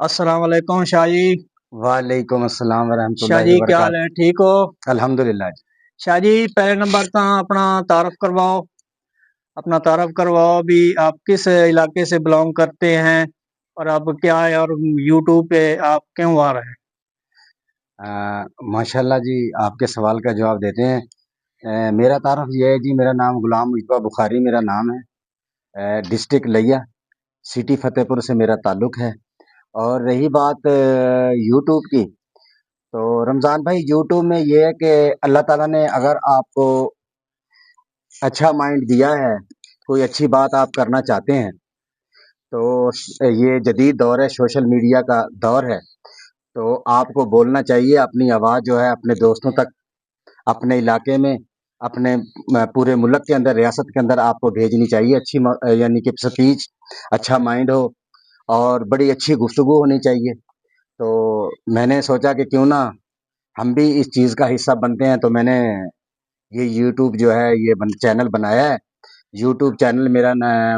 السلام علیکم شاہ جی۔ وعلیکم السلام ورحمۃ شاہ اللہ جی کیا حال وبرکاتہ۔ ہے، ٹھیک ہو؟ الحمدللہ جی۔ شاہ جی پہلے نمبر تو اپنا تعارف کرواؤ، اپنا تعارف کرواؤ بھی، آپ کس علاقے سے بلانگ کرتے ہیں اور آپ کیا ہے، اور یوٹیوب پہ آپ کیوں آ رہے ہیں؟ ماشاءاللہ جی، آپ کے سوال کا جواب دیتے ہیں۔ میرا تعارف یہ ہے جی، میرا نام غلام مصطفیٰ بخاری میرا نام ہے، ڈسٹرکٹ لیا، سٹی فتح پور سے میرا تعلق ہے۔ اور رہی بات یوٹیوب کی، تو رمضان بھائی یوٹیوب میں یہ ہے کہ اللہ تعالیٰ نے اگر آپ کو اچھا مائنڈ دیا ہے، کوئی اچھی بات آپ کرنا چاہتے ہیں، تو یہ جدید دور ہے، سوشل میڈیا کا دور ہے، تو آپ کو بولنا چاہیے، اپنی آواز جو ہے اپنے دوستوں تک، اپنے علاقے میں، اپنے پورے ملک کے اندر، ریاست کے اندر آپ کو بھیجنی چاہیے اچھی یعنی کہ سپیچ، اچھا مائنڈ ہو اور بڑی اچھی گفتگو ہونی چاہیے۔ تو میں نے سوچا کہ کیوں نہ ہم بھی اس چیز کا حصہ بنتے ہیں، تو میں نے یہ یوٹیوب جو ہے یہ چینل بنایا ہے۔ یوٹیوب چینل میرا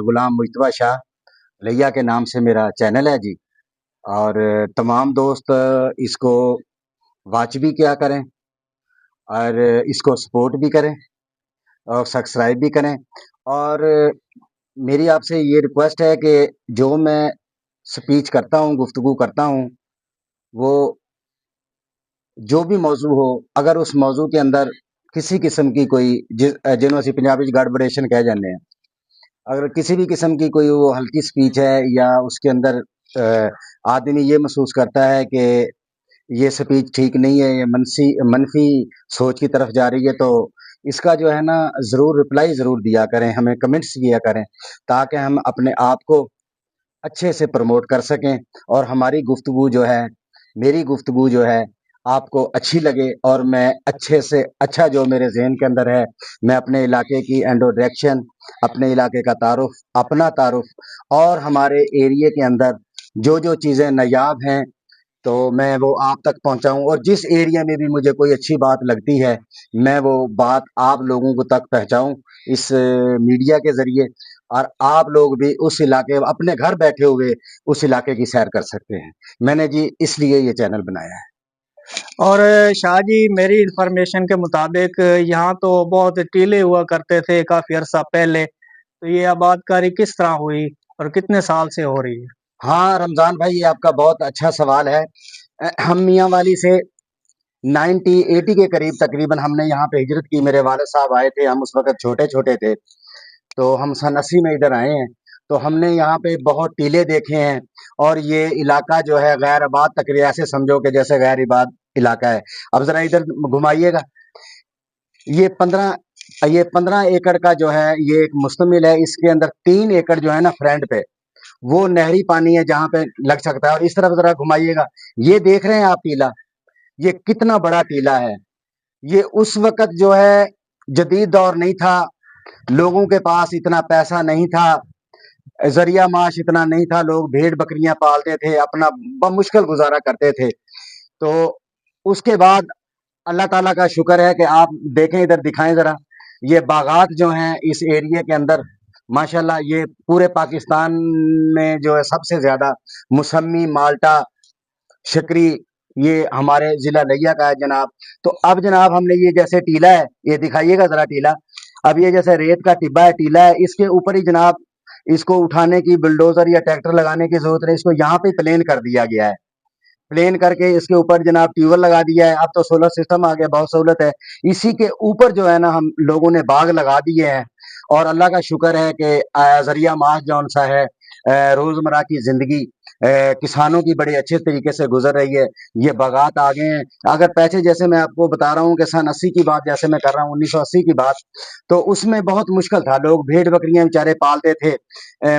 غلام مجتبیٰ شاہ لیا کے نام سے میرا چینل ہے جی۔ اور تمام دوست اس کو واچ بھی کیا کریں اور اس کو سپورٹ بھی کریں اور سبسکرائب بھی کریں۔ اور میری آپ سے یہ ریکویسٹ ہے کہ جو میں سپیچ کرتا ہوں، گفتگو کرتا ہوں، وہ جو بھی موضوع ہو، اگر اس موضوع کے اندر کسی قسم کی کوئی جنوں اسی پنجابی گڑبڑیشن کہہ جانے ہیں، اگر کسی بھی قسم کی کوئی وہ ہلکی سپیچ ہے یا اس کے اندر آدمی یہ محسوس کرتا ہے کہ یہ سپیچ ٹھیک نہیں ہے، یہ منفی سوچ کی طرف جا رہی ہے، تو اس کا جو ہے نا ضرور رپلائی ضرور دیا کریں، ہمیں کمنٹس کیا کریں، تاکہ ہم اپنے آپ کو اچھے سے پروموٹ کر سکیں اور ہماری گفتگو جو ہے، میری گفتگو جو ہے آپ کو اچھی لگے، اور میں اچھے سے اچھا جو میرے ذہن کے اندر ہے، میں اپنے علاقے کی انٹروڈکشن، اپنے علاقے کا تعارف، اپنا تعارف، اور ہمارے ایریے کے اندر جو جو چیزیں نایاب ہیں تو میں وہ آپ تک پہنچاؤں، اور جس ایریا میں بھی مجھے کوئی اچھی بات لگتی ہے میں وہ بات آپ لوگوں کو تک پہنچاؤں اس میڈیا کے ذریعے، اور آپ لوگ بھی اس علاقے اپنے گھر بیٹھے ہوئے اس علاقے کی سیر کر سکتے ہیں۔ میں نے جی اس لیے یہ چینل بنایا ہے۔ اور شاہ جی میری انفارمیشن کے مطابق یہاں تو بہت ٹیلے ہوا کرتے تھے کافی عرصہ پہلے، تو یہ آباد کاری کس طرح ہوئی اور کتنے سال سے ہو رہی ہے؟ ہاں رمضان بھائی، یہ آپ کا بہت اچھا سوال ہے۔ ہم میاں والی سے 80 کے قریب تقریباً ہم نے یہاں پہ ہجرت کی، میرے والد صاحب آئے تھے، ہم اس وقت چھوٹے چھوٹے تھے، تو ہم سن 80 میں ادھر آئے ہیں، تو ہم نے یہاں پہ بہت ٹیلے دیکھے ہیں، اور یہ علاقہ جو ہے غیر آباد تقریباً ایسے سمجھو کہ جیسے غیر آباد علاقہ ہے۔ اب ذرا ادھر گھمائیے گا، یہ 15 ایکڑ کا جو ہے یہ ایک مشتمل ہے، اس کے اندر 3 ایکڑ جو ہے نا فرنٹ پہ وہ نہری پانی ہے جہاں پہ لگ سکتا ہے، اور اس طرف ذرا گھمائیے گا، یہ دیکھ رہے ہیں آپ ٹیلا، یہ کتنا بڑا ٹیلا ہے۔ یہ اس وقت جو ہے جدید دور نہیں تھا، لوگوں کے پاس اتنا پیسہ نہیں تھا، ذریعہ معاش اتنا نہیں تھا، لوگ بھیڑ بکریاں پالتے تھے، اپنا بمشکل گزارا کرتے تھے۔ تو اس کے بعد اللہ تعالیٰ کا شکر ہے کہ آپ دیکھیں، ادھر دکھائیں ذرا، یہ باغات جو ہیں اس ایریے کے اندر ماشاءاللہ یہ پورے پاکستان میں جو ہے سب سے زیادہ موسمی، مالٹا، شکری یہ ہمارے ضلع لیا کا ہے جناب۔ تو اب جناب ہم نے یہ جیسے ٹیلا ہے، یہ دکھائیے گا ذرا ٹیلا، اب یہ جیسے ریت کا ٹبا ہے، ٹیلا ہے، اس کے اوپر ہی جناب اس کو اٹھانے کی بلڈوزر یا ٹریکٹر لگانے کی ضرورت نہیں، اس کو یہاں پہ پلین کر دیا گیا ہے، پلین کر کے اس کے اوپر جناب ٹیوبل لگا دیا ہے، اب تو سولر سسٹم آ گیا، بہت سہولت ہے۔ اسی کے اوپر جو ہے نا ہم لوگوں نے باغ لگا دیے ہیں، اور اللہ کا شکر ہے کہ ذریعہ معاش جون سا ہے، روزمرہ کی زندگی کسانوں کی بڑے اچھے طریقے سے گزر رہی ہے، یہ باغات آ گئے ہیں۔ اگر پیسے جیسے میں آپ کو بتا رہا ہوں کہ سن 80 کی بات جیسے میں کر رہا ہوں، 1980 کی بات، تو اس میں بہت مشکل تھا، لوگ بھیڑ بکریاں بیچارے پالتے تھے،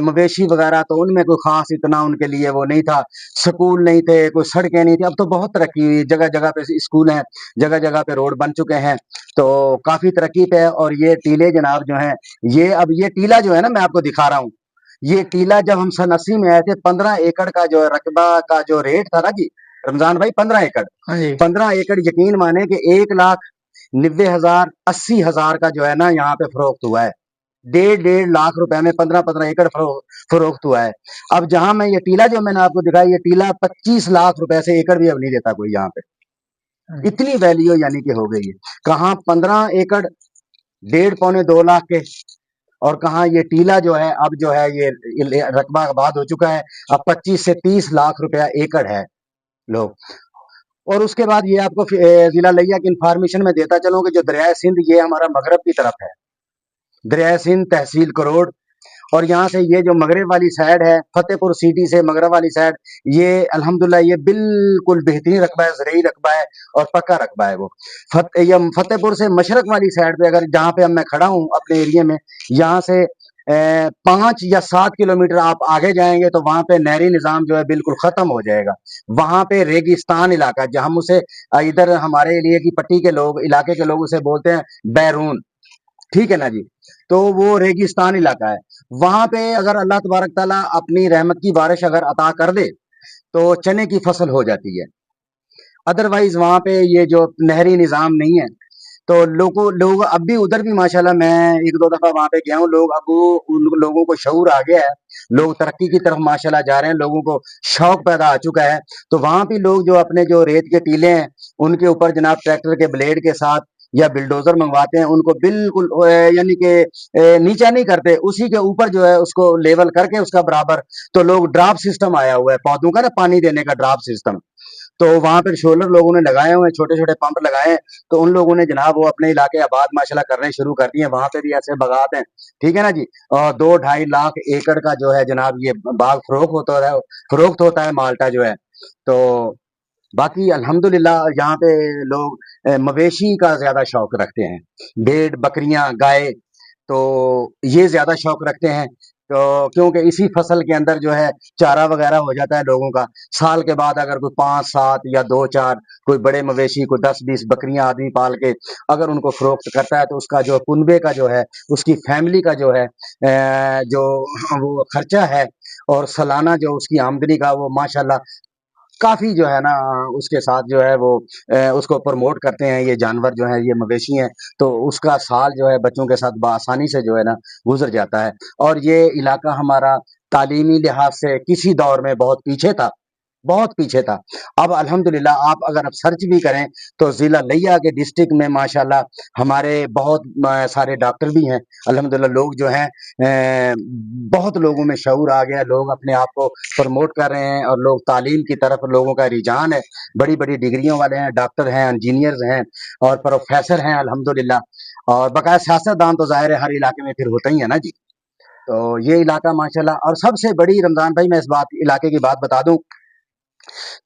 مویشی وغیرہ، تو ان میں کوئی خاص اتنا ان کے لیے وہ نہیں تھا، سکول نہیں تھے، کوئی سڑکیں نہیں تھی، اب تو بہت ترقی ہوئی، جگہ جگہ پہ اسکول ہیں، جگہ جگہ پہ روڈ بن چکے ہیں، تو کافی ترقی پہ ہے۔ اور یہ ٹیلے جناب جو ہیں، یہ اب یہ ٹیلا جو ہے نا میں آپ کو دکھا رہا ہوں، یہ ٹیلا جب ہم سن 80 میں آئے تھے، 15 ایکڑ کا جو رقبہ کا جو ریٹ تھا نا جی رمضان بھائی، 15 ایکڑ، ہاں جی 15 ایکڑ یقین مانے کہ 1,90,000 80,000 کا جو ہے نا یہاں پہ فروخت ہوا ہے، ₹1.5 लाख में 15-15 एकड़ फरोख्त हुआ है। अब जहां मैं ये टीला जो मैंने आपको दिखाया, ये टीला ₹25 लाख से एकड़ भी अब नहीं देता कोई यहाँ पे, इतनी वैल्यू यानी कि हो गई है। कहाँ 15 एकड़ 1.5 पौने 2 लाख के, और कहाँ ये टीला जो है अब जो है ये रकबा आबाद हो चुका है, अब 25 से 30 लाख एकड़ है लोग। और उसके बाद ये आपको जिला लिया की इंफॉर्मेशन में देता चलूं कि जो दरियाए सिंध ये हमारा मगरब की तरफ है, दरियाए सिंध तहसील करोड़, और यहाँ से ये जो मगरब वाली साइड है, फतेहपुर सिटी से मगरब वाली साइड, ये अल्हम्दुलिल्लाह ये बिल्कुल बेहतरीन रकबा है, ज़रई रकबा है और पक्का रकबा है वो। ये फतेहपुर से मशरक वाली साइड पे, अगर जहाँ पे अब मैं खड़ा हूँ अपने एरिया में, यहाँ से 5 या 7 किलोमीटर आप आगे जाएंगे तो वहां पे नहरी निज़ाम जो है बिल्कुल ख़त्म हो जाएगा। वहां पे रेगिस्तान इलाका, जहाँ हम उसे इधर हमारे एरिया की पट्टी के लोग, इलाके के लोग उसे बोलते हैं बैरून, ठीक है ना जी। तो वो रेगिस्तान इलाका है, वहां पे अगर अल्लाह तबारक ताला अपनी रहमत की बारिश अगर अता कर दे तो चने की फसल हो जाती है। अदरवाइज वहां पे ये जो नहरी निज़ाम नहीं है, तो लोग अब भी उधर भी माशाल्लाह, मैं 1-2 दफा वहां पे गया हूँ, लोग अब उन लोगों को शऊर आ गया है, लोग तरक्की की तरफ माशाल्लाह जा रहे हैं, लोगों को शौक पैदा आ चुका है। तो वहां भी लोग जो अपने जो रेत के टीले हैं उनके ऊपर जनाब ट्रैक्टर के ब्लेड के साथ या बिल्डोजर मंगवाते हैं, उनको बिल्कुल यानी कि नीचा नहीं करते, उसी के ऊपर जो है उसको लेवल करके उसका बराबर, तो लोग ड्राप सिस्टम आया हुआ है पौधों का ना, पानी देने का ड्राप सिस्टम, तो वहां पर शोलर लोगों ने लगाए हुए हैं, छोटे छोटे पंप लगाए हैं, तो उन लोगों ने जनाब वो अपने इलाके आबाद माशाल्लाह करने शुरू कर दिए, वहां पे भी ऐसे बागात हैं, ठीक है ना जी। और 2-2.5 लाख एकड़ का जो है जनाब ये बाग फरोख्त होता है माल्टा जो है। तो बाकी अल्हम्दुलिल्लाह यहाँ पे लोग मवेशी का ज्यादा शौक रखते हैं, भेड़ बकरियां गाय, तो ये ज्यादा शौक रखते हैं। तो क्योंकि इसी फसल के अंदर जो है चारा वगैरह हो जाता है लोगों का, साल के बाद अगर कोई 5-7 या 2-4 कोई बड़े मवेशी को 10-20 बकरियां आदमी पाल के अगर उनको फरोख्त करता है, तो उसका जो कुनबे का जो है, उसकी फैमिली का जो है जो वो खर्चा है और सालाना जो उसकी आमदनी का वो माशाल्लाह काफ़ी जो है ना उसके साथ जो है वो उसको प्रमोट करते हैं, ये जानवर जो हैं, ये मवेशी हैं, तो उसका साल जो है बच्चों के साथ बआसानी से जो है ना गुज़र जाता है। और ये इलाका हमारा तालीमी लिहाज से किसी दौर में बहुत पीछे था, बहुत पीछे था। अब अल्हम्दुलिल्लाह आप अगर अब सर्च भी करें तो ज़िला लिया के डिस्ट्रिक्ट में माशाल्लाह हमारे बहुत सारे डॉक्टर भी हैं। अल्हम्दुलिल्लाह लोग जो हैं बहुत लोगों में शऊर आ गया, लोग अपने आप को प्रमोट कर रहे हैं और लोग तालीम की तरफ लोगों का रुझान है। बड़ी-बड़ी डिग्रियों वाले हैं, डॉक्टर हैं, इंजीनियर्स हैं और प्रोफ़ेसर हैं अल्हम्दुलिल्लाह। और बकाया सियासतदान तो ज़ाहिर है हर इलाके में फिर होता ही है ना जी। तो ये इलाका माशाल्लाह, और सबसे बड़ी रमज़ान भाई मैं इस बात इलाके की बात बता दूँ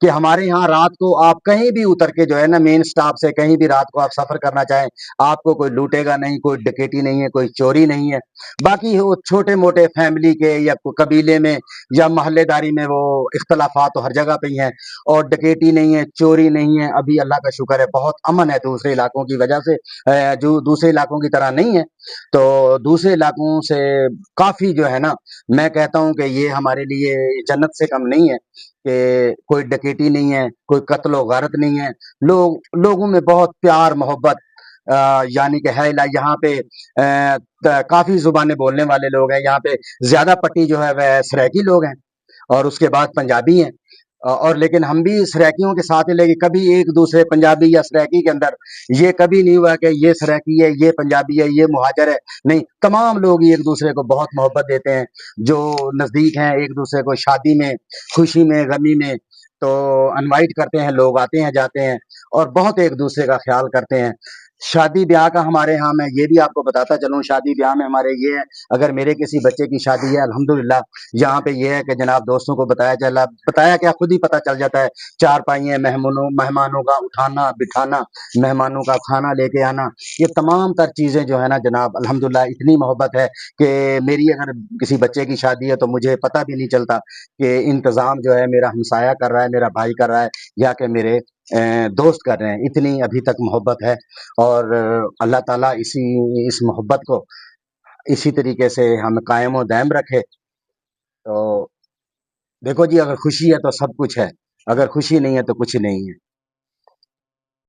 कि हमारे यहाँ रात को आप कहीं भी उतर के जो है ना मेन स्टॉप से कहीं भी रात को आप सफर करना चाहें, आपको कोई लूटेगा नहीं, कोई डकैती नहीं है, कोई चोरी नहीं है। बाकी वो छोटे मोटे फैमिली के या कबीले में या मोहल्लेदारी में वो इख्तलाफात तो हर जगह पे ही हैं, और डकैती नहीं है, चोरी नहीं है, अभी अल्लाह का शुक्र है बहुत अमन है दूसरे इलाकों की वजह से, जो दूसरे इलाकों की तरह नहीं है। तो दूसरे इलाकों से काफ़ी जो है ना, मैं कहता हूँ कि ये हमारे लिए जन्नत से कम नहीं है कि कोई डकैती नहीं है, कोई कत्ल गारत नहीं है, लोगों में बहुत प्यार मोहब्बत यानी कि है। यहाँ पे काफ़ी ज़ुबानें बोलने वाले लोग हैं, यहाँ पे ज़्यादा पट्टी जो है वह सराइकी लोग हैं और उसके बाद पंजाबी हैं। और लेकिन हम भी सराइकियों के साथ ही, लेकिन कभी एक दूसरे पंजाबी या सराइकी के अंदर ये कभी नहीं हुआ कि ये सराइकी है, ये पंजाबी है, ये मुहाजिर है, नहीं, तमाम लोग ही एक दूसरे को बहुत मोहब्बत देते हैं। जो नज़दीक हैं एक दूसरे को शादी में, खुशी में, गमी में तो इनवाइट करते हैं, लोग आते हैं जाते हैं और बहुत एक दूसरे का ख्याल करते हैं। शादी ब्याह का हमारे यहाँ, मैं ये भी आपको बताता चलूँ, शादी ब्याह में हमारे ये है, अगर मेरे किसी बच्चे की शादी है अल्हम्दुलिल्लाह, यहाँ पे ये है कि जनाब दोस्तों को बताया क्या खुद ही पता चल जाता है, चारपाइयाँ, मेहमानों का उठाना बिठाना, मेहमानों का खाना लेके आना, ये तमाम तर चीज़ें जो है ना जनाब अल्हम्दुलिल्लाह इतनी मोहब्बत है कि मेरी अगर किसी बच्चे की शादी है तो मुझे पता भी नहीं चलता कि इंतज़ाम जो है मेरा हमसाया कर रहा है, मेरा भाई कर रहा है या कि मेरे दोस्त कर रहे हैं। इतनी अभी तक मोहब्बत है और अल्लाह ताला इस मोहब्बत को इसी तरीके से हम कायम व दायम रखे। तो देखो जी, अगर खुशी है तो सब कुछ है, अगर खुशी नहीं है तो कुछ नहीं है।